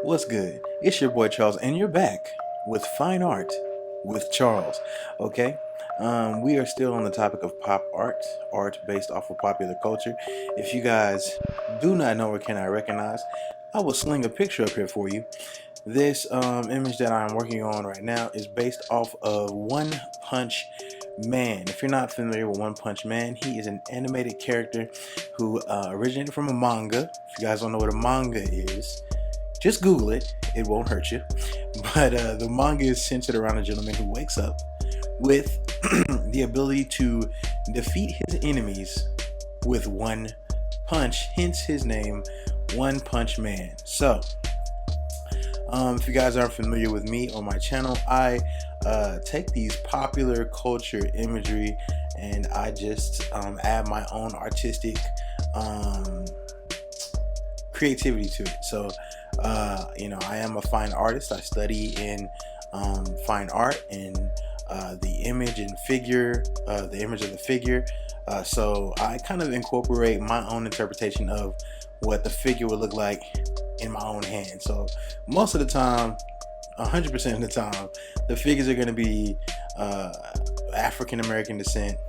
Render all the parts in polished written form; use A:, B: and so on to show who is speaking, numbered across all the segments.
A: What's good? It's your boy Charles, and you're back with Fine Art with Charles. Okay, we are still on the topic of pop art, art based off of popular culture. If you guys do not know or cannot recognize, I will sling a picture up here for you. This image that I'm working on right now is based off of One Punch Man. If you're not familiar with One Punch Man, he is an animated character who originated from a manga. If you guys don't know what a manga is, just Google it. It won't hurt you. But the manga is centered around a gentleman who wakes up with the ability to defeat his enemies with one punch, hence his name, One Punch Man. So, if you guys aren't familiar with me on my channel, I take these popular culture imagery and I just add my own artistic creativity to it. So, I am a fine artist. I study in fine art and the image and figure, the image of the figure. So I kind of incorporate my own interpretation of what the figure would look like in my own hand. So most of the time, 100% of the time, the figures are going to be African American descent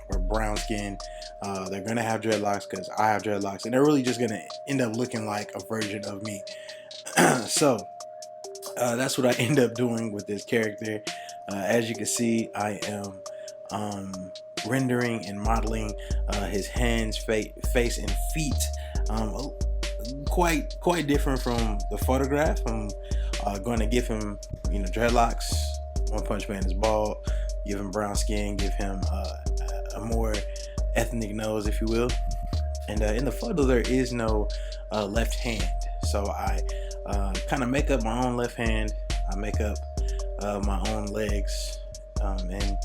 A: or brown skin. They're going to have dreadlocks because I have dreadlocks, and they're really just going to end up looking like a version of me. So that's what I end up doing with this character. As you can see, I am rendering and modeling his hands, face, and feet. Quite different from the photograph. I'm going to give him, dreadlocks. One Punch Man is bald. Give him brown skin. Give him a more ethnic nose, if you will. And in the photo, there is no left hand. So I kind of make up my own left hand. I make up my own legs, and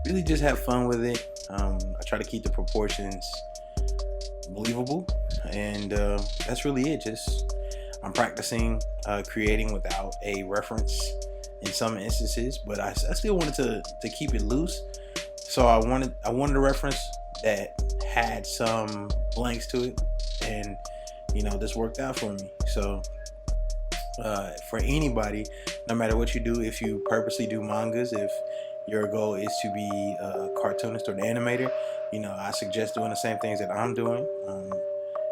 A: really just have fun with it. I try to keep the proportions believable, and that's really it. Just I'm practicing creating without a reference in some instances, but I still wanted to keep it loose. So I wanted a reference that had some blanks to it, and this worked out for me. So for anybody, no matter what you do, if you purposely do mangas, if your goal is to be a cartoonist or an animator, I suggest doing the same things that I'm doing.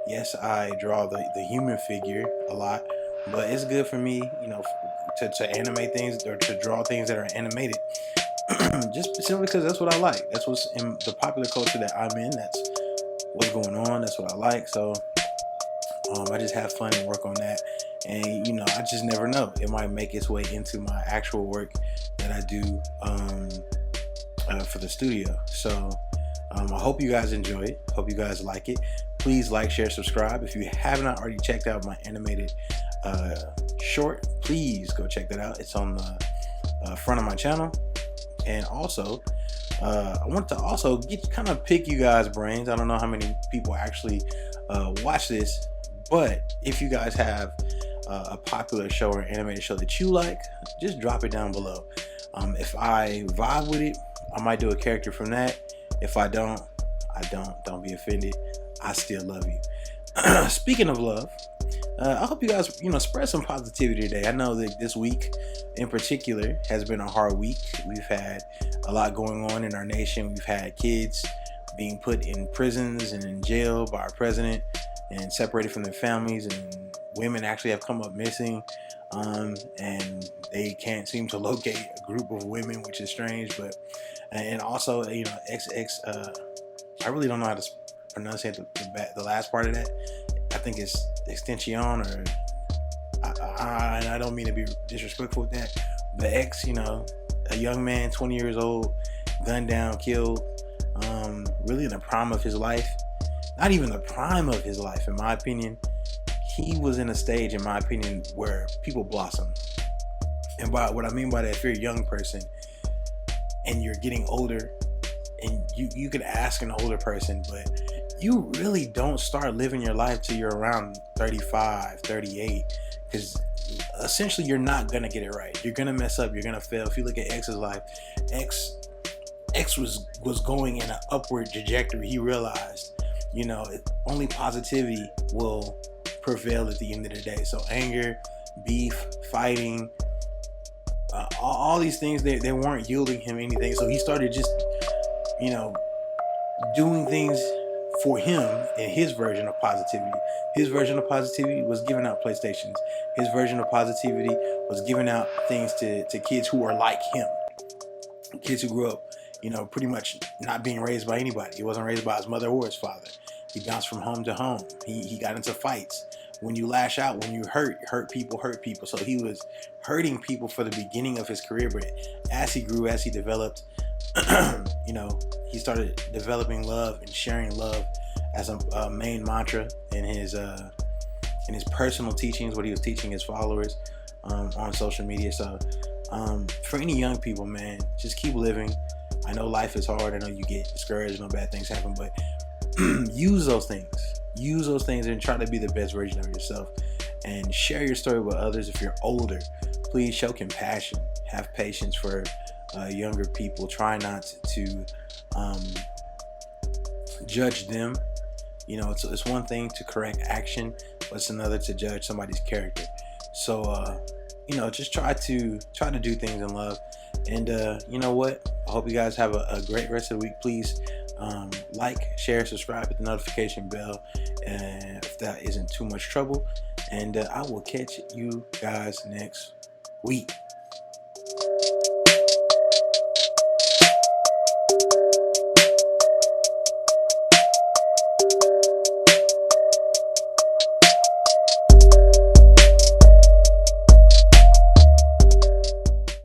A: Yes, I draw the human figure a lot, but it's good for me, to animate things or to draw things that are animated. Just simply because that's what I like. That's what's in the popular culture that I'm in. That's what's going on. That's what I like. So I just have fun and work on that. And I just never know. It might make its way into my actual work that I do for the studio. So I hope you guys enjoy it. Hope you guys like it. Please like, share, subscribe. If you have not already checked out my animated short, please go check that out. It's on the front of my channel. And also, I want to also kind of pick you guys' brains. I don't know how many people actually watch this, but if you guys have a popular show or animated show that you like, just drop it down below. If I vibe with it, I might do a character from that. If I don't, I don't. Don't be offended. I still love you. Speaking of love, I hope you guys, spread some positivity today. I know that this week in particular has been a hard week. We've had a lot going on in our nation. We've had kids being put in prisons and in jail by our president and separated from their families, and women actually have come up missing, and they can't seem to locate a group of women, which is strange. But and also, I really don't know how to pronounce the last part of that. I think it's extension, or I don't mean to be disrespectful with that, but a young man, 20 years old, gunned down, killed, really in the prime of his life. Not even the prime of his life, in my opinion. He was in a stage, in my opinion, where people blossom. And by what I mean by that, if you're a young person and you're getting older, and you could ask an older person, but you really don't start living your life till you're around 35, 38, because essentially you're not gonna get it right. You're gonna mess up. You're gonna fail. If you look at X's life, X was going in an upward trajectory. He realized, only positivity will prevail at the end of the day. So anger, beef, fighting, all these things, they weren't yielding him anything. So he started just, you know, doing things for him and his version of positivity. His version of positivity was giving out PlayStations. His version of positivity was giving out things to kids who are like him. Kids who grew up, you know, pretty much not being raised by anybody. He wasn't raised by his mother or his father. He bounced from home to home. He got into fights. When you lash out, when you hurt people. So he was hurting people for the beginning of his career, but as he grew, as he developed, you know, he started developing love and sharing love as a main mantra in his personal teachings, what he was teaching his followers on social media. So for any young people, man, just keep living. I know life is hard. I know you get discouraged. I know bad things happen, but use those things and try to be the best version of yourself, and share your story with others. If you're older, please show compassion, have patience for younger people. Try not to judge them. You know, it's one thing to correct action, but it's another to judge somebody's character. So you know, just try to do things in love. And you know what, I hope you guys have a great rest of the week. Please like, share, subscribe, hit the notification bell, and if that isn't too much trouble. And I will catch you guys next week.